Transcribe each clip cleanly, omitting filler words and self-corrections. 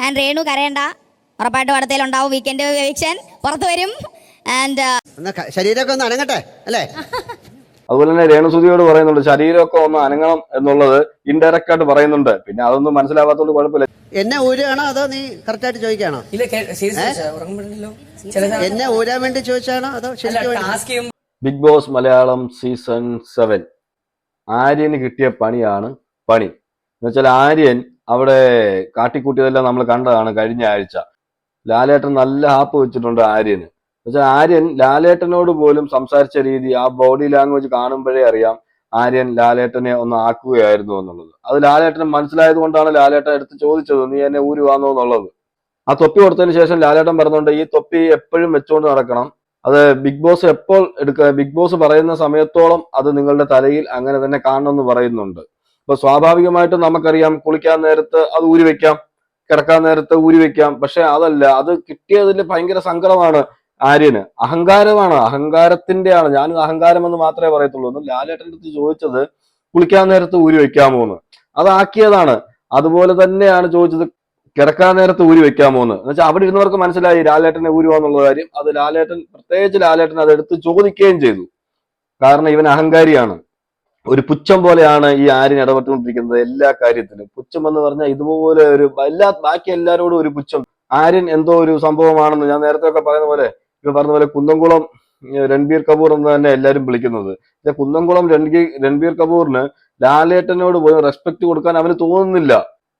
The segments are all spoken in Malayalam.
ആൻഡ് രേണു കരയണ്ട, ഉറപ്പായിട്ടും അടുത്തയിലുണ്ടാവും വീക്കെൻഡ് എവിക്ഷൻ പുറത്തു വരും. ആൻഡ് ശരീരമൊക്കെ ഒന്ന് അനങ്ങട്ടെ അല്ലേ? അതുപോലെ തന്നെ രേണുസുതിയോട് പറയുന്നുണ്ട് ശരീരമൊക്കെ ഒന്ന് അനങ്ങണം എന്നുള്ളത് ഇൻഡയറക്റ്റ് ആയിട്ട് പറയുന്നുണ്ട്. പിന്നെ അതൊന്നും മനസ്സിലാവാത്തോണ്ട് കുഴപ്പമില്ല. എന്നെ ഊരുകയാണോ അതോ നീ കറക്റ്റ് ആയിട്ട് ചോദിക്കുകയാണോ? എന്നെ ഊരാൻ വേണ്ടി ചോദിച്ചാണോ അതോ ശരിക്കും? ബിഗ് ബോസ് മലയാളം സീസൺ 7 ആര്യന് കിട്ടിയ പണിയാണ് പണി. എന്നുവെച്ചാൽ ആര്യൻ അവിടെ കാട്ടിക്കൂട്ടിയതെല്ലാം നമ്മൾ കണ്ടതാണ് കഴിഞ്ഞ ആഴ്ച. ലാലേട്ടൻ നല്ല ഹാപ്പ് വെച്ചിട്ടുണ്ട് ആര്യന്. എന്നുവെച്ചാൽ ആര്യൻ ലാലേട്ടനോട് പോലും സംസാരിച്ച രീതി, ആ ബോഡി ലാംഗ്വേജ് കാണുമ്പോഴേ അറിയാം ആര്യൻ ലാലേട്ടനെ ഒന്ന് ആക്കുകയായിരുന്നു എന്നുള്ളത്. അത് ലാലേട്ടന് മനസ്സിലായത് കൊണ്ടാണ് ലാലേട്ടൻ എടുത്ത് ചോദിച്ചത് നീ എന്നെ ഊരുവാന്നോ എന്നുള്ളത്. ആ തൊപ്പി കൊടുത്തതിന് ശേഷം ലാലേട്ടൻ പറഞ്ഞുകൊണ്ട് ഈ തൊപ്പി എപ്പോഴും വെച്ചുകൊണ്ട് നടക്കണം, അത് ബിഗ് ബോസ് എപ്പോൾ ബിഗ് ബോസ് പറയുന്ന സമയത്തോളം അത് നിങ്ങളുടെ തലയിൽ അങ്ങനെ തന്നെ കാണണമെന്ന് പറയുന്നുണ്ട്. അപ്പൊ സ്വാഭാവികമായിട്ടും നമുക്കറിയാം കുളിക്കാൻ നേരത്ത് അത് ഊരി വെക്കാം, കിടക്കാൻ നേരത്ത് ഊരി വെക്കാം. പക്ഷെ അതല്ല, അത് കിട്ടിയതിൽ ഭയങ്കര സങ്കടമാണ് ആര്യന്. അഹങ്കാരമാണ്, അഹങ്കാരത്തിന്റെയാണ്. ഞാൻ അഹങ്കാരം എന്ന് മാത്രമേ പറയത്തുള്ളൂ. ഒന്ന് ലാലേട്ടൻ്റെ അടുത്ത് ചോദിച്ചത് കുളിക്കാൻ നേരത്ത് ഊരി വെക്കാമോ എന്ന്, അതാക്കിയതാണ്. അതുപോലെ തന്നെയാണ് ചോദിച്ചത് കിടക്കാൻ നേരത്ത് ഊരി വെക്കാമോ എന്ന് വെച്ചാൽ അവിടെ ഇരുന്നവർക്ക് മനസ്സിലായി ലാലേട്ടനെ ഊരുവാന്നുള്ള കാര്യം. അത് ലാലേട്ടൻ, പ്രത്യേകിച്ച് ലാലേട്ടൻ അത് എടുത്ത് ചോദിക്കുകയും ചെയ്തു. കാരണം ഇവൻ അഹങ്കാരിയാണ്. ഒരു പുച്ഛം പോലെയാണ് ഈ ആര്യൻ ഇടപെട്ടുകൊണ്ടിരിക്കുന്നത് എല്ലാ കാര്യത്തിലും. പുച്ഛം എന്ന് പറഞ്ഞാൽ ഇതുപോലെ ഒരു ബാക്കി എല്ലാവരോടും ഒരു പുച്ഛം. ആര്യൻ എന്തോ ഒരു സംഭവമാണെന്ന് ഞാൻ നേരത്തെ ഒക്കെ പറയുന്ന പോലെ, ഇപ്പൊ പറഞ്ഞ പോലെ കുന്നംകുളം രൺബീർ കപൂർ എന്ന് തന്നെ എല്ലാവരും വിളിക്കുന്നത്. കുന്നംകുളം രൺബീർ കപൂറിന് ലാലേട്ടനോട് പോലും റെസ്പെക്ട് കൊടുക്കാൻ അവന് തോന്നുന്നില്ല.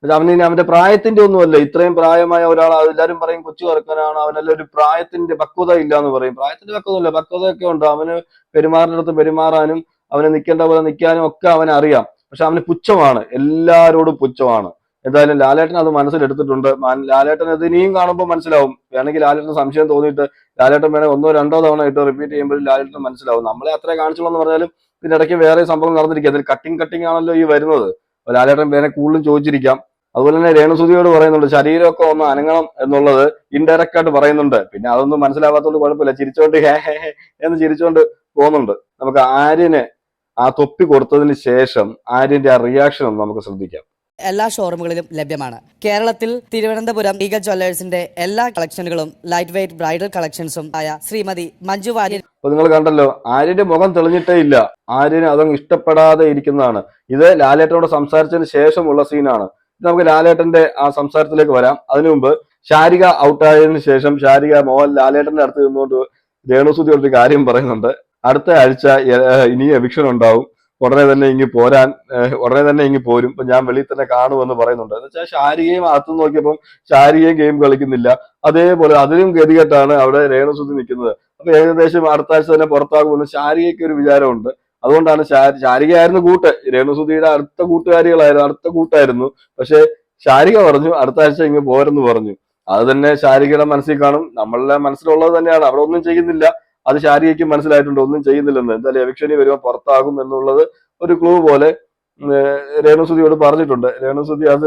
അവന് അവന്റെ പ്രായത്തിന്റെ ഒന്നുമല്ല. ഇത്രയും പ്രായമായ ഒരാൾ, എല്ലാവരും പറയും കൊച്ചു ചെറുക്കനാണ്, അവനല്ല ഒരു പ്രായത്തിന്റെ പക്വത ഇല്ല എന്ന് പറയും. പ്രായത്തിന്റെ പക്വത ഇല്ല, പക്വതയൊക്കെ ഉണ്ട്. അവന് പെരുമാറിനടുത്ത് പെരുമാറാനും അവന് നിൽക്കേണ്ട പോലെ നിൽക്കാനും ഒക്കെ അവന് അറിയാം. പക്ഷെ അവന് പുച്ഛമാണ്, എല്ലാവരോടും പുച്ഛമാണ്. എന്തായാലും ലാലേട്ടൻ അത് മനസ്സിലെടുത്തിട്ടുണ്ട്. ലാലേട്ടൻ അത് ഇനിയും കാണുമ്പോൾ മനസ്സിലാവും. വേണമെങ്കിൽ ലാലേട്ടന് സംശയം തോന്നിയിട്ട് ലാലേട്ടൻ വേണമെങ്കിൽ 1-2 തവണ ഇട്ട് റിപ്പീറ്റ് ചെയ്യുമ്പോഴും ലാലേട്ടൻ മനസ്സിലാവും. നമ്മളെ അത്രേ കാണിച്ചുള്ളൂ എന്ന് പറഞ്ഞാലും ഇതിനിടയ്ക്ക് വേറെ സംഭവം നടന്നിരിക്കുക. അതിൽ കട്ടിങ് ആണല്ലോ ഈ വരുന്നത്. ലാലേട്ടൻ വേറെ കൂടുതലും ചോദിച്ചിരിക്കാം. അതുപോലെ തന്നെ രേണുസുതിയോട് പറയുന്നുണ്ട് ശരീരമൊക്കെ ഒന്ന് അനങ്ങണം എന്നുള്ളത് ഇൻഡയറക്റ്റ് ആയിട്ട് പറയുന്നുണ്ട്. പിന്നെ അതൊന്നും മനസ്സിലാവാത്തോണ്ട് കുഴപ്പമില്ല. ചിരിച്ചോണ്ട് ഹേ ഹേ ഹേ എന്ന് ചിരിച്ചോണ്ട് പോകുന്നുണ്ട്. നമുക്ക് ആര്യന് ആ തൊപ്പി കൊടുത്തതിന് ശേഷം ആര്യന്റെ ആ റിയാക്ഷൻ ഒന്ന് നമുക്ക് ശ്രദ്ധിക്കാം. എല്ലാ ഷോറൂമുകളിലും ലഭ്യമാണ്. കേരളത്തിൽ തിരുവനന്തപുരം ഈഗൽ ജ്വല്ലേഴ്സിന്റെ എല്ലാ കളക്ഷനുകളും ലൈറ്റ് വെയ്റ്റ് ബ്രൈഡൽ കളക്ഷൻസും ആയ ശ്രീമതി മഞ്ജു വാര്യർ. അപ്പൊ നിങ്ങൾ കണ്ടല്ലോ, ആര്യന്റെ മുഖം തെളിഞ്ഞിട്ടേ ഇല്ല. ആര്യന് അതങ്ങ് ഇഷ്ടപ്പെടാതെ ഇരിക്കുന്നതാണ്. ഇത് ലാലേട്ടനോട് സംസാരിച്ചതിന് ശേഷമുള്ള സീനാണ്. നമുക്ക് ലാലേട്ടന്റെ ആ സംസാരത്തിലേക്ക് വരാം. അതിനു മുമ്പ് ശാരിക ഔട്ടായതിനു ശേഷം ശാരിക മോഹൻ ലാലേട്ടന്റെ അടുത്ത് നിന്നുകൊണ്ട് രേണുസുതി ഒരു കാര്യം പറയുന്നുണ്ട്. അടുത്ത ആഴ്ച ഇനി എവിക്ഷൻ ഉണ്ടാവും, ഉടനെ തന്നെ ഇങ്ങി പോരും, ഇപ്പൊ ഞാൻ വെളിയിൽ തന്നെ കാണുമെന്ന് പറയുന്നുണ്ട്. എന്ന് വെച്ചാൽ ശാരികയും അകത്തു നോക്കിയപ്പം ശാരികയും ഗെയിം കളിക്കുന്നില്ല. അതേപോലെ അതിലും ഗതികെട്ടാണ് അവിടെ രേണുസുതി നിൽക്കുന്നത്. അപ്പൊ ഏകദേശം അടുത്ത ആഴ്ച തന്നെ പുറത്താകുമെന്ന് ശാരികയ്ക്ക് ഒരു വിചാരമുണ്ട്. അതുകൊണ്ടാണ് ശാരികയായിരുന്നു രേണുസുതിയുടെ അടുത്ത കൂട്ടായിരുന്നു. പക്ഷെ ശാരിക പറഞ്ഞു അടുത്ത ആഴ്ച ഇങ്ങ് പോരെന്ന് പറഞ്ഞു. അത് തന്നെ ശാരികയുടെ മനസ്സിൽ കാണും, നമ്മളുടെ മനസ്സിലുള്ളത് തന്നെയാണ്. അവിടെ ഒന്നും ചെയ്യുന്നില്ല, അത് ശാരികയ്ക്ക് മനസ്സിലായിട്ടുണ്ട്, ഒന്നും ചെയ്യുന്നില്ലെന്ന്. എന്തായാലും എവിക്ഷനി വരുമ്പോൾ പുറത്താകും എന്നുള്ളത് ഒരു ക്ലൂ പോലെ രേണുസുതിയോട് പറഞ്ഞിട്ടുണ്ട്. രേണുസുതി അത്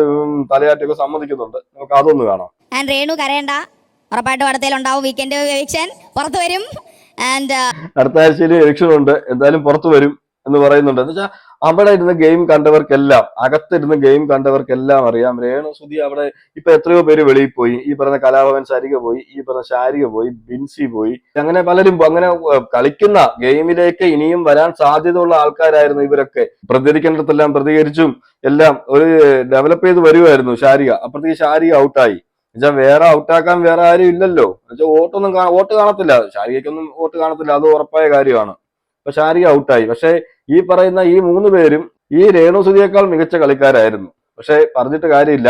തലയാട്ടിയൊക്കെ സമ്മതിക്കുന്നുണ്ട്. നമുക്ക് അതൊന്ന് കാണാം. ആൻഡ് രേണു കരയണ്ട, ഉറപ്പായിട്ടും അടുത്തയിലുണ്ടാവും വീക്കെൻഡ് എവിക്ഷൻ പുറത്തു വരും. ആൻഡ് അടുത്ത ആഴ്ചയിൽ എവിക്ഷൻ ഉണ്ട്, എന്തായാലും പുറത്തു വരും എന്ന് പറയുന്നുണ്ട്. എന്ന് വെച്ചാൽ അവിടെ ഇരുന്ന് ഗെയിം കണ്ടവർക്കെല്ലാം, അകത്തിരുന്ന് ഗെയിം കണ്ടവർക്കെല്ലാം അറിയാം രേണുസുതി അവിടെ ഇപ്പൊ എത്രയോ പേര് വെളിയിൽ പോയി. ഈ പറഞ്ഞ കലാഭവൻ സരിക പോയി, ഈ പറഞ്ഞ ശാരിക പോയി, ബിൻസി പോയി, അങ്ങനെ പലരും അങ്ങനെ കളിക്കുന്ന ഗെയിമിലേക്ക് ഇനിയും വരാൻ സാധ്യതയുള്ള ആൾക്കാരായിരുന്നു ഇവരൊക്കെ. പ്രതികരിക്കേണ്ടതെല്ലാം പ്രതികരിച്ചും എല്ലാം ഒരു ഡെവലപ്പ് ചെയ്ത് വരുമായിരുന്നു ശാരിക. അപ്പഴത്തേക്ക് ശാരിക ഔട്ടായി. എന്നുവെച്ചാൽ വേറെ ഔട്ടാക്കാൻ വേറെ ആരും ഇല്ലല്ലോ. എന്നുവെച്ചാൽ വോട്ട് കാണത്തില്ല, ശാരികയ്ക്കൊന്നും വോട്ട് കാണത്തില്ല, അത് ഉറപ്പായ കാര്യമാണ്. അപ്പൊ ശാരിക ഔട്ടായി. പക്ഷെ ഈ പറയുന്ന ഈ 3 പേരും ഈ രേണുസുതിയേക്കാൾ മികച്ച കളിക്കാരായിരുന്നു. പക്ഷെ പറഞ്ഞിട്ട് കാര്യമില്ല,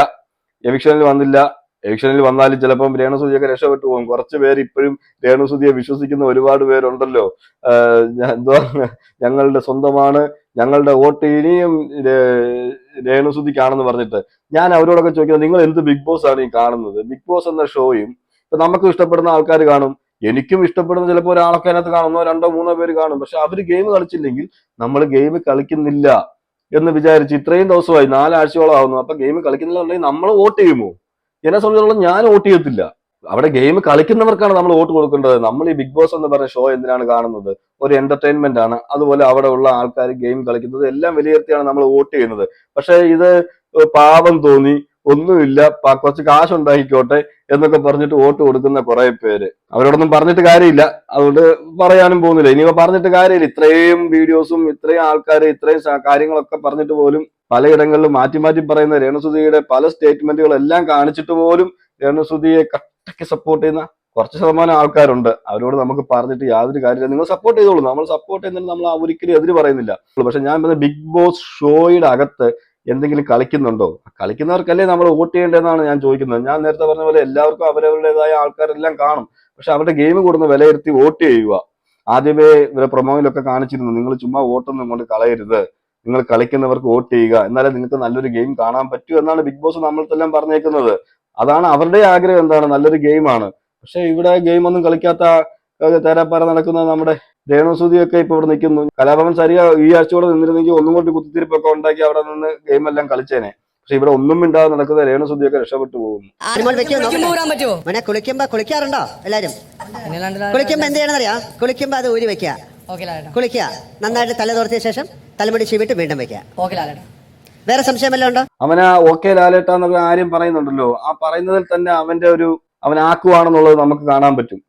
എവിക്ഷനിൽ വന്നില്ല. എവിക്ഷനിൽ വന്നാലും ചിലപ്പം രേണുസുതിയൊക്കെ രക്ഷപ്പെട്ടു പോകും. കുറച്ച് പേര് ഇപ്പോഴും രേണുസുതിയെ വിശ്വസിക്കുന്ന ഒരുപാട് പേരുണ്ടല്ലോ. എന്തുവാ, ഞങ്ങളുടെ സ്വന്തമാണ്, ഞങ്ങളുടെ വോട്ട് ഇനിയും രേണുസുതിക്കാണെന്ന് പറഞ്ഞിട്ട്. ഞാൻ അവരോടൊക്കെ ചോദിക്കുന്നത്, നിങ്ങൾ എന്ത് ബിഗ് ബോസ് ആണ് ഈ കാണുന്നത്? ബിഗ് ബോസ് എന്ന ഷോയും ഇപ്പൊ നമുക്ക് ഇഷ്ടപ്പെടുന്ന ആൾക്കാർ കാണും, എനിക്കും ഇഷ്ടപ്പെടുന്ന ചിലപ്പോൾ ഒരാളൊക്കെ അതിനകത്ത് കാണും, 1-2-3 പേര് കാണും. പക്ഷെ അവര് ഗെയിം കളിച്ചില്ലെങ്കിൽ നമ്മൾ ഗെയിം കളിക്കുന്നില്ല എന്ന് വിചാരിച്ച് ഇത്രയും ദിവസമായി 4 ആഴ്ചയോളം ആവുന്നു. അപ്പൊ ഗെയിം കളിക്കുന്നില്ല ഉണ്ടെങ്കിൽ നമ്മൾ വോട്ട് ചെയ്യുമോ? എന്നെ സംബന്ധിച്ചിടത്തോളം ഞാൻ വോട്ട് ചെയ്യത്തില്ല. അവിടെ ഗെയിം കളിക്കുന്നവർക്കാണ് നമ്മൾ വോട്ട് കൊടുക്കേണ്ടത്. നമ്മൾ ഈ ബിഗ് ബോസ് എന്ന് പറഞ്ഞ ഷോ എന്തിനാണ് കാണുന്നത്? ഒരു എന്റർടൈൻമെന്റ് ആണ്. അതുപോലെ അവിടെ ഉള്ള ആൾക്കാർ ഗെയിം കളിക്കുന്നത് എല്ലാം വിലയിരുത്തിയാണ് നമ്മൾ വോട്ട് ചെയ്യുന്നത്. പക്ഷെ ഇത് പാവം തോന്നി ഒന്നുമില്ല, കുറച്ച് കാശുണ്ടാക്കിക്കോട്ടെ എന്നൊക്കെ പറഞ്ഞിട്ട് വോട്ട് കൊടുക്കുന്ന കുറെ പേര്. അവരോടൊന്നും പറഞ്ഞിട്ട് കാര്യമില്ല, അതുകൊണ്ട് പറയാനും പോകുന്നില്ല. ഇനിയിപ്പോ പറഞ്ഞിട്ട് കാര്യമില്ല. ഇത്രയും വീഡിയോസും ഇത്രയും ആൾക്കാർ ഇത്രയും കാര്യങ്ങളൊക്കെ പറഞ്ഞിട്ട് പോലും പലയിടങ്ങളിലും മാറ്റി മാറ്റി പറയുന്ന രേണുസുധിയുടെ പല സ്റ്റേറ്റ്മെന്റുകളെല്ലാം കാണിച്ചിട്ട് പോലും രേണുസുധിയെ കട്ടയ്ക്ക് സപ്പോർട്ട് ചെയ്യുന്ന കുറച്ച് ശതമാനം ആൾക്കാരുണ്ട്. അവരോട് നമുക്ക് പറഞ്ഞിട്ട് യാതൊരു കാര്യമില്ല. നിങ്ങൾ സപ്പോർട്ട് ചെയ്തോളൂ, നമ്മൾ സപ്പോർട്ട് ചെയ്യുന്നതിന് നമ്മൾ ഒരിക്കലും എതിര് പറയുന്നില്ല. പക്ഷെ ഞാൻ പറഞ്ഞ ബിഗ് ബോസ് ഷോയുടെ അകത്ത് എന്തെങ്കിലും കളിക്കുന്നുണ്ടോ? കളിക്കുന്നവർക്കല്ലേ നമ്മൾ വോട്ട് ചെയ്യേണ്ടതെന്നാണ് ഞാൻ ചോദിക്കുന്നത്. ഞാൻ നേരത്തെ പറഞ്ഞ പോലെ എല്ലാവർക്കും അവരവരുടേതായ ആൾക്കാരെല്ലാം കാണും. പക്ഷെ അവരുടെ ഗെയിം കൂടുന്ന വിലയിരുത്തി വോട്ട് ചെയ്യുക. ആദ്യമേ ഇവരെ പ്രൊമോയിലൊക്കെ കാണിച്ചിരുന്നു, നിങ്ങൾ ചുമ്മാ വോട്ടൊന്നും കൊണ്ട് കളയരുത്, നിങ്ങൾ കളിക്കുന്നവർക്ക് വോട്ട് ചെയ്യുക, എന്നാലേ നിങ്ങൾക്ക് നല്ലൊരു ഗെയിം കാണാൻ പറ്റൂ എന്നാണ് ബിഗ് ബോസ് നമ്മളെല്ലാം പറഞ്ഞേക്കുന്നത്. അതാണ് അവരുടെ ആഗ്രഹം, എന്താണ് നല്ലൊരു ഗെയിമാണ്. പക്ഷെ ഇവിടെ ഗെയിം ഒന്നും കളിക്കാത്ത തേരാപ്പാറ നടക്കുന്ന നമ്മുടെ രേണുസുധിയൊക്കെ ഇപ്പൊ ഇവിടെ നിൽക്കുന്നു. കലാഭവൻ സരിയ ഈ ആഴ്ചയോടെ നിന്നിരുന്നെങ്കിൽ ഒന്നും കൊണ്ട് കുത്തിത്തിരിപ്പൊക്കെ ഉണ്ടാക്കി അവിടെ നിന്ന് ഗെയിം എല്ലാം കളിച്ചേനെ. പക്ഷെ ഇവിടെ ഒന്നും മിണ്ടാതെ നടക്കുന്ന രേണുസുധിയൊക്കെ രക്ഷപ്പെട്ടു പോകുന്നു. മോനെ കുളിക്കുമ്പോ കുളിക്കാറുണ്ടോ എല്ലാരും? കുളിക്കുമ്പോ എന്ത് ചെയ്യണമെന്നറിയാം? കുളിക്കുമ്പോ അത് ഊരി വെക്കുക, കുളിക്കുക, നന്നായിട്ട് തല തോർത്തിയ ശേഷം തലമുടി ചീവിട്ട് വീണ്ടും വെക്കുക. വേറെ സംശയം വല്ലതും ഉണ്ടോ? അവനാ ഓക്കെ ലാലേട്ടാന്നൊക്കെ ആരും പറയുന്നുണ്ടല്ലോ, ആ പറയുന്നതിൽ തന്നെ അവന്റെ ഒരു അവനാക്കുവാണെന്നുള്ളത് നമുക്ക് കാണാൻ പറ്റും.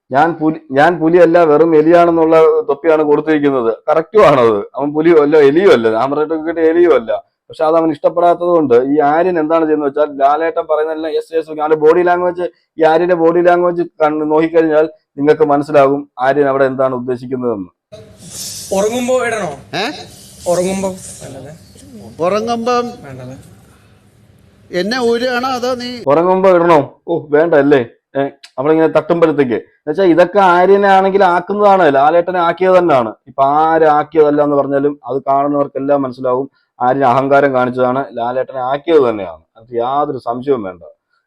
ഞാൻ പുലിയല്ല വെറും എലിയാണെന്നുള്ള തൊപ്പിയാണ് കൊടുത്തിരിക്കുന്നത്. കറക്റ്റും ആണത്. അവൻ പുലിയോ അല്ല എലിയോ അല്ല, ഞാൻ പറഞ്ഞിട്ട് എലിയോ അല്ല. പക്ഷെ അത് അവൻ ഇഷ്ടപ്പെടാത്തത് കൊണ്ട് ഈ ആര്യൻ എന്താണ് ചെയ്യുന്നത് വെച്ചാൽ, ലാലേട്ടൻ പറയുന്നതെല്ലാം യെസ് യെസ്, അവന്റെ ബോഡി ലാംഗ്വേജ്, ഈ ആര്യന്റെ ബോഡി ലാംഗ്വേജ് നോക്കിക്കഴിഞ്ഞാൽ നിങ്ങൾക്ക് മനസ്സിലാകും ആര്യൻ അവിടെ എന്താണ് ഉദ്ദേശിക്കുന്നതെന്ന്. ഉറങ്ങുമ്പോ ഇടണോ? ഉറങ്ങുമ്പം എന്നെ ഊരുകയാണോ അതോ നീ ഉറങ്ങുമ്പോ ഇടണോ? ഓ വേണ്ട അല്ലേ, നമ്മളിങ്ങനെ തട്ടുമ്പോഴത്തേക്ക് എന്നുവെച്ചാൽ ഇതൊക്കെ ആര്യനെ ആണെങ്കിൽ ആക്കുന്നതാണ്, ലാലേട്ടനെ ആക്കിയത് തന്നെയാണ്. ഇപ്പൊ ആരാക്കിയതല്ല എന്ന് പറഞ്ഞാലും അത് കാണുന്നവർക്കെല്ലാം മനസ്സിലാവും ആര്യൻ അഹങ്കാരം കാണിച്ചതാണ്, ലാലേട്ടനെ ആക്കിയത് തന്നെയാണ്. അത് യാതൊരു സംശയവും വേണ്ട.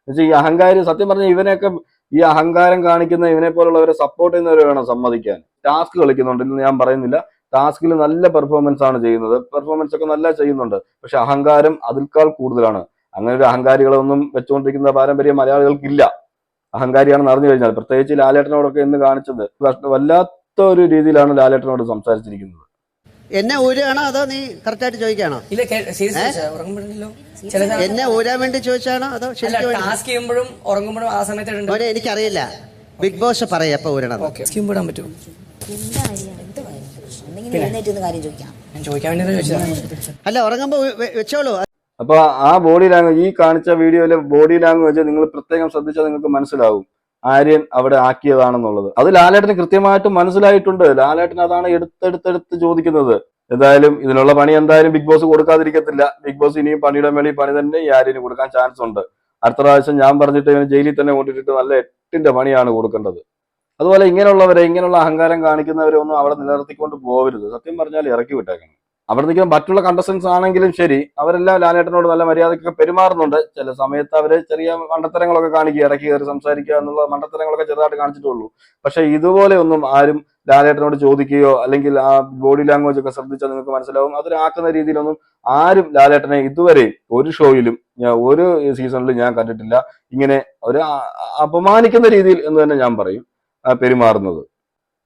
എന്നുവെച്ചാൽ ഈ അഹങ്കാരി സത്യം പറഞ്ഞാൽ ഇവനെയൊക്കെ ഈ അഹങ്കാരം കാണിക്കുന്ന ഇവനെ പോലുള്ളവരെ സപ്പോർട്ട് ചെയ്യുന്നവരെ വേണം സമ്മതിക്കാൻ. ടാസ്ക് കളിക്കുന്നുണ്ടെന്ന് ഞാൻ പറയുന്നില്ല, ടാസ്കിൽ നല്ല പെർഫോമൻസ് ആണ് ചെയ്യുന്നത്, പെർഫോമൻസ് ഒക്കെ നല്ല ചെയ്യുന്നുണ്ട്. പക്ഷെ അഹങ്കാരം അതിൽക്കാൾ കൂടുതലാണ്. അങ്ങനെ ഒരു അഹങ്കാരികളൊന്നും വെച്ചുകൊണ്ടിരിക്കുന്ന പാരമ്പര്യം മലയാളികൾക്കില്ല. അഹങ്കാരിയാണെന്ന് അറിഞ്ഞു കഴിഞ്ഞാൽ, പ്രത്യേകിച്ച് ലാലേട്ടനോടൊക്കെ എന്ന് കാണിച്ചത് വല്ലാത്ത ഒരു രീതിയിലാണ് ലാലേട്ടനോട് സംസാരിച്ചിരിക്കുന്നത്. എന്നെ ഊരുകയാണോ അതോ നീ കറക്റ്റായിട്ട് ചോദിക്കുകയാണോ? എന്നെ ഊരാൻ വേണ്ടി ചോദിച്ചാണോ അതോ ശരിക്കും? ടാസ്ക് ചെയ്യുമ്പോഴും ഉറങ്ങുമ്പോഴും ആ സമയത്ത് എനിക്കറിയില്ല, ബിഗ് ബോസ് പറയാ എപ്പോ ഊരണം. പറ്റുമോ? അല്ല, ഉറങ്ങുമ്പോ വെച്ചോളൂ. അപ്പൊ ആ ബോഡി ലാംഗ്വേജ്, ഈ കാണിച്ച വീഡിയോയിലെ ബോഡി ലാംഗ്വേജ് നിങ്ങൾ പ്രത്യേകം ശ്രദ്ധിച്ചാൽ നിങ്ങൾക്ക് മനസ്സിലാവും ആര്യൻ അവിടെ ആക്കിയതാണെന്നുള്ളത്. അത് ലാലേട്ടന് കൃത്യമായിട്ട് മനസ്സിലായിട്ടുണ്ട്. ലാലേട്ടൻ അതാണ് എടുത്തെടുത്തെടുത്ത് ചോദിക്കുന്നത്. എന്തായാലും ഇതിനുള്ള പണി എന്തായാലും ബിഗ് ബോസ് കൊടുക്കാതിരിക്കത്തില്ല. ബിഗ് ബോസ് ഇനിയും പണിയുടെ മേളിൽ പണി തന്നെ ഈ ആര്യന് കൊടുക്കാൻ ചാൻസ് ഉണ്ട്. അടുത്ത പ്രാവശ്യം ഞാൻ പറഞ്ഞിട്ട് ഇവന് ജയിലിൽ തന്നെ കൊണ്ടിട്ടിട്ട് നല്ല 8ന്റെ പണിയാണ് കൊടുക്കേണ്ടത്. അതുപോലെ ഇങ്ങനെയുള്ള അഹങ്കാരം കാണിക്കുന്നവരെ ഒന്നും അവിടെ നിലനിർത്തിക്കൊണ്ട് പോകരുത്. സത്യം പറഞ്ഞാൽ ഇറക്കി വിട്ടേക്കണം. അവിടെ നിൽക്കുന്ന മറ്റുള്ള കണ്ടസ്റ്റൻസ് ആണെങ്കിലും ശരി, അവരെല്ലാം ലാലേട്ടനോട് നല്ല മര്യാദയ്ക്കൊക്കെ പെരുമാറുന്നുണ്ട്. ചില സമയത്ത് അവര് ചെറിയ മണ്ടത്തരങ്ങളൊക്കെ കാണിക്കുക, ഇടയ്ക്ക് കയറി സംസാരിക്കുക എന്നുള്ള മണ്ടത്തരങ്ങളൊക്കെ ചെറുതായിട്ട് കാണിച്ചിട്ടുള്ളൂ. പക്ഷെ ഇതുപോലെ ഒന്നും ആരും ലാലേട്ടനോട് ചോദിക്കുകയോ അല്ലെങ്കിൽ ആ ബോഡി ലാംഗ്വേജ് ഒക്കെ ശ്രദ്ധിച്ചാൽ നിങ്ങൾക്ക് മനസ്സിലാവും. അതിനാക്കുന്ന രീതിയിലൊന്നും ആരും ലാലേട്ടനെ ഇതുവരെ ഒരു ഷോയിലും ഒരു സീസണിലും ഞാൻ കണ്ടിട്ടില്ല ഇങ്ങനെ ഒരു അപമാനിക്കുന്ന രീതിയിൽ എന്ന് തന്നെ ഞാൻ പറയും പെരുമാറുന്നത്.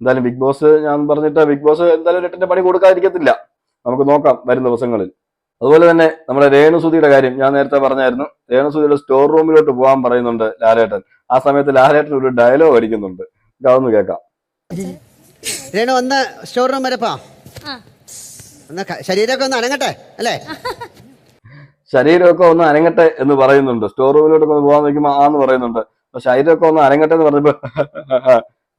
എന്തായാലും ബിഗ് ബോസ് ഞാൻ പറഞ്ഞിട്ട് ബിഗ് ബോസ് എന്തായാലും 8ന്റെ പണി കൊടുക്കാതിരിക്കത്തില്ല. നമുക്ക് നോക്കാം വരും ദിവസങ്ങളിൽ. അതുപോലെ തന്നെ നമ്മുടെ രേണുസുധിയുടെ കാര്യം ഞാൻ നേരത്തെ പറഞ്ഞായിരുന്നു. രേണുസുധിയുടെ സ്റ്റോർ റൂമിലോട്ട് പോകാൻ പറയുന്നുണ്ട് ലാലേട്ടൻ. ആ സമയത്ത് ലാലേട്ടൻ ഒരു ഡയലോഗ് അടിക്കുന്നുണ്ട്, അതൊന്ന് കേൾക്കാം. രേണു ഒന്ന് സ്റ്റോർ റൂം വരെ പോ, ഒന്ന് ശരീരമൊക്കെ ഒന്ന് അനങ്ങട്ടെ അല്ലേ? ശരീരമൊക്കെ ഒന്ന് അനങ്ങട്ടെ എന്ന് പറയുന്നുണ്ട്. സ്റ്റോർ റൂമിലോട്ടൊക്കെ ഒന്ന് പോകാൻ നോക്കുമ്പോൾ ആന്ന് പറയുന്നുണ്ട്. അപ്പൊ ശരീരമൊക്കെ ഒന്ന് അനങ്ങട്ടെ എന്ന് പറഞ്ഞപ്പോ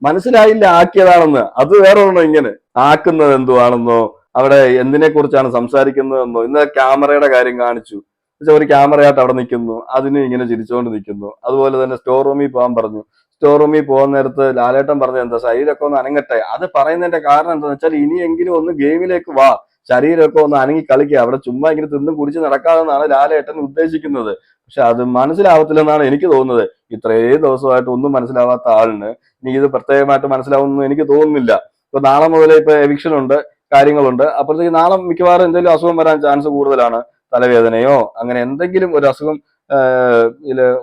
മനസ്സിലായില്ല ആക്കിയതാണെന്ന്. അത് വേറെ ഒന്നും ഇങ്ങനെ ആക്കുന്നത് എന്തുവാണെന്നോ അവിടെ എന്തിനെ കുറിച്ചാണ് സംസാരിക്കുന്നതെന്നോ. ഇന്നലെ ക്യാമറയുടെ കാര്യം കാണിച്ചു. ഒരു ക്യാമറയായിട്ട് അവിടെ നിൽക്കുന്നു, അതിന് ഇങ്ങനെ ചിരിച്ചുകൊണ്ട് നിൽക്കുന്നു. അതുപോലെ തന്നെ സ്റ്റോർ റൂമിൽ പോകാൻ പറഞ്ഞു. സ്റ്റോർ റൂമിൽ പോകുന്ന നേരത്ത് ലാലേട്ടൻ പറഞ്ഞത് എന്താ, ശരീരമൊക്കെ ഒന്ന് അനങ്ങട്ടെ. അത് പറയുന്നതിന്റെ കാരണം എന്താണെന്ന് വെച്ചാൽ ഇനിയെങ്കിലും ഒന്ന് ഗെയിമിലേക്ക് വാ, ശരീരമൊക്കെ ഒന്ന് അനങ്ങി കളിക്കുക, അവിടെ ചുമ്മാ ഇങ്ങനെ തിന്നും കുടിച്ച് നടക്കാതെന്നാണ് ലാലേട്ടൻ ഉദ്ദേശിക്കുന്നത്. പക്ഷെ അത് മനസ്സിലാവത്തില്ലെന്നാണ് എനിക്ക് തോന്നുന്നത്. ഇത്രയും ദിവസമായിട്ട് ഒന്നും മനസ്സിലാവാത്ത ആളിന് ഇനി ഇത് പ്രത്യേകമായിട്ട് മനസ്സിലാവുമെന്ന് എനിക്ക് തോന്നുന്നില്ല. ഇപ്പൊ നാളെ മുതലേ ഇപ്പൊ എവിക്ഷൻ ഉണ്ട്, കാര്യങ്ങളുണ്ട്. അപ്പോഴത്തേക്ക് നാളെ മിക്കവാറും എന്തെങ്കിലും അസുഖം വരാൻ ചാൻസ് കൂടുതലാണ്. തലവേദനയോ അങ്ങനെ എന്തെങ്കിലും ഒരു അസുഖം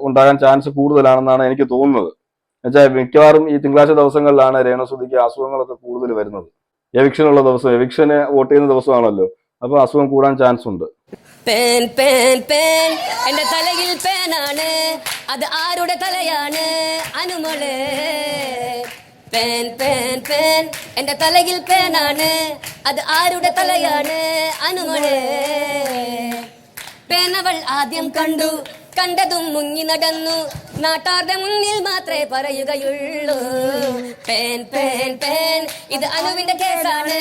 ഉണ്ടാകാൻ ചാൻസ് കൂടുതലാണെന്നാണ് എനിക്ക് തോന്നുന്നത്. എന്നുവെച്ചാൽ മിക്കവാറും ഈ തിങ്കളാഴ്ച ദിവസങ്ങളിലാണ് രേണുസുധിക്ക് അസുഖങ്ങളൊക്കെ കൂടുതൽ വരുന്നത്. എവിക്ഷനുള്ള ദിവസം, എവിക്ഷന് വോട്ട് ചെയ്യുന്ന ദിവസമാണല്ലോ. അപ്പൊ അസുഖം കൂടാൻ ചാൻസ് ഉണ്ട്. പേൻ പേൻ പേൻ എന്റെ തലയിൽ പേനാണ്, അത് ആരുടെ തലയാണ്? അനുമോള്. പേൻ പേൻ പേൻ എന്റെ തലയിൽ പേനാണ്, അത് ആരുടെ തലയാണ്? അനുമോള്. പേനവൾ ആദ്യം കണ്ടു, കണ്ടതും മുങ്ങി നടന്നു, നാട്ടാരുടെ മുന്നിൽ മാത്രമേ പറയുകയുള്ളൂ. പേൻ പേൻ പേൻ ഇത് അനുവിന്റെ കേസാണ്,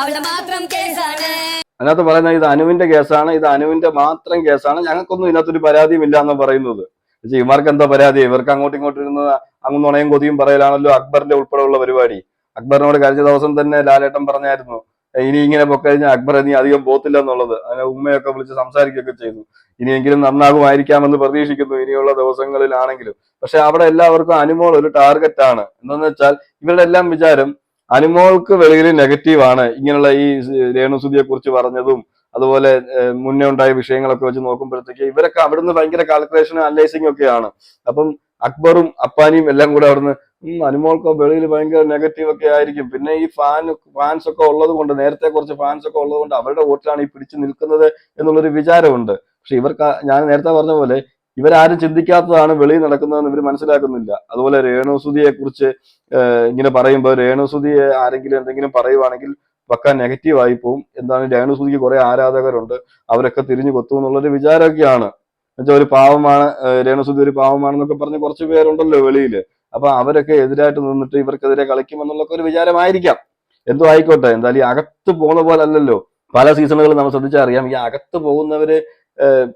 അവളുടെ മാത്രം കേസാണ്. അതിനകത്ത് പറയുന്നത് ഇത് അനുവിന്റെ കേസാണ്, ഇത് അനുവിന്റെ മാത്രം കേസാണ്, ഞങ്ങൾക്കൊന്നും ഇതിനകത്തൊരു പരാതിയും ഇല്ല എന്ന് പറയുന്നത്. ഇവർക്ക് എന്താ പരാതി? ഇവർക്ക് അങ്ങോട്ടും ഇങ്ങോട്ടും ഇരുന്ന് അങ്ങ് നുണയും കൊതിയും പറയലാണല്ലോ അക്ബറിന്റെ ഉൾപ്പെടെയുള്ള പരിപാടി. അക്ബറിനോട് കഴിഞ്ഞ ദിവസം തന്നെ ലാലേട്ടൻ പറഞ്ഞായിരുന്നു, ഇനി ഇങ്ങനെ പൊക്കഴിഞ്ഞാൽ അക്ബർ നീ അധികം പോത്തില്ല എന്നുള്ളത്. അതിനെ ഉമ്മയൊക്കെ വിളിച്ച് സംസാരിക്കുകയൊക്കെ ചെയ്തു. ഇനിയെങ്കിലും നന്നാകുമായിരിക്കാമെന്ന് പ്രതീക്ഷിക്കുന്നു ഇനിയുള്ള ദിവസങ്ങളിലാണെങ്കിലും. പക്ഷെ അവിടെ എല്ലാവർക്കും അനുമോൾ ഒരു ടാർഗറ്റ് ആണ്. എന്താന്ന് വെച്ചാൽ ഇവരുടെ എല്ലാം വിചാരം അനുമോൾക്ക് വെളിയിൽ നെഗറ്റീവാണ്. ഇങ്ങനെയുള്ള ഈ രേണുസുതിയെ കുറിച്ച് പറഞ്ഞതും അതുപോലെ മുന്നേ ഉണ്ടായ വിഷയങ്ങളൊക്കെ വെച്ച് നോക്കുമ്പോഴത്തേക്ക് ഇവരൊക്കെ അവിടുന്ന് ഭയങ്കര കാൽക്കുലേഷനും അനലൈസിങ് ഒക്കെയാണ്. അപ്പം അക്ബറും അപ്പാനിയും എല്ലാം കൂടെ അവിടുന്ന് അനുമോൾക്ക് വെളിയിൽ ഭയങ്കര നെഗറ്റീവ് ഒക്കെ ആയിരിക്കും. പിന്നെ ഈ ഫാൻസ് ഒക്കെ ഉള്ളത് കൊണ്ട്, നേരത്തെ കുറച്ച് ഫാൻസ് ഒക്കെ ഉള്ളത് കൊണ്ട് അവരുടെ വോട്ടിലാണ് ഈ പിടിച്ചു നിൽക്കുന്നത് എന്നുള്ളൊരു വിചാരമുണ്ട്. പക്ഷെ ഇവർക്ക്, ഞാൻ നേരത്തെ പറഞ്ഞ പോലെ, ഇവരാരും ചിന്തിക്കാത്തതാണ് വെളിയിൽ നടക്കുന്നതെന്ന് ഇവർ മനസ്സിലാക്കുന്നില്ല. അതുപോലെ രേണുസുതിയെ കുറിച്ച് ഇങ്ങനെ പറയുമ്പോൾ രേണുസുതിയെ ആരെങ്കിലും എന്തെങ്കിലും പറയുവാണെങ്കിൽ പക്ക നെഗറ്റീവ് ആയി പോവും. എന്താണ്, രേണുസുതിക്ക് കുറെ ആരാധകരുണ്ട്, അവരൊക്കെ തിരിഞ്ഞു കൊത്തും എന്നുള്ളൊരു വിചാരമൊക്കെയാണ്. എന്നുവെച്ചാൽ ഒരു പാവമാണ്, രേണുസുതി ഒരു പാവമാണെന്നൊക്കെ പറഞ്ഞ് കുറച്ച് പേരുണ്ടല്ലോ വെളിയിൽ. അപ്പൊ അവരൊക്കെ എതിരായിട്ട് നിന്നിട്ട് ഇവർക്കെതിരെ കളിക്കുമെന്നുള്ളൊക്കെ ഒരു വിചാരമായിരിക്കാം. എന്തോ ആയിക്കോട്ടെ, എന്തായാലും ഈ അകത്ത് പോകുന്ന പോലെ അല്ലല്ലോ പല സീസണുകളും നമ്മൾ ശ്രദ്ധിച്ചാൽ അറിയാം. ഈ അകത്ത് പോകുന്നവര്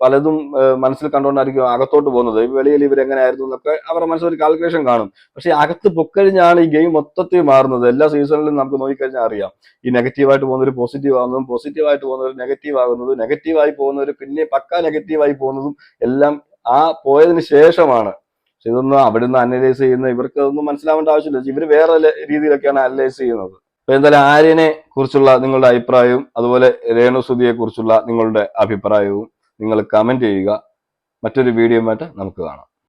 പലതും മനസ്സിൽ കണ്ടുകൊണ്ടായിരിക്കും അകത്തോട്ട് പോകുന്നത്. വെളിയിൽ ഇവരെങ്ങനെയായിരുന്നു എന്നൊക്കെ അവരുടെ മനസ്സിൽ ഒരു കാൽക്കുലേഷൻ കാണും. പക്ഷെ അകത്ത് പൊക്കഴിഞ്ഞാണ് ഈ ഗെയിം മൊത്തത്തിൽ മാറുന്നത്. എല്ലാ സീസണിലും നമുക്ക് നോക്കിക്കഴിഞ്ഞാൽ അറിയാം, ഈ നെഗറ്റീവായിട്ട് പോകുന്നവർ പോസിറ്റീവ് ആകുന്നതും, പോസിറ്റീവായിട്ട് പോകുന്നവർ നെഗറ്റീവ് ആകുന്നതും, നെഗറ്റീവായി പോകുന്നവർ പിന്നെ പക്ക നെഗറ്റീവായി പോകുന്നതും എല്ലാം ആ പോയതിന് ശേഷമാണ്. പക്ഷെ ഇതൊന്നും അവിടുന്ന് അനലൈസ് ചെയ്യുന്ന ഇവർക്ക് ഒന്നും മനസ്സിലാവേണ്ട ആവശ്യമില്ല. ഇവർ വേറെ രീതിയിലൊക്കെയാണ് അനലൈസ് ചെയ്യുന്നത്. അപ്പൊ എന്തായാലും ആര്യനെ കുറിച്ചുള്ള നിങ്ങളുടെ അഭിപ്രായവും അതുപോലെ രേണുസുതിയെ കുറിച്ചുള്ള നിങ്ങളുടെ അഭിപ്രായവും നിങ്ങൾ കമന്റ് ചെയ്യുക. മറ്റൊരു വീഡിയോയുമായിട്ട് നമുക്ക് കാണാം.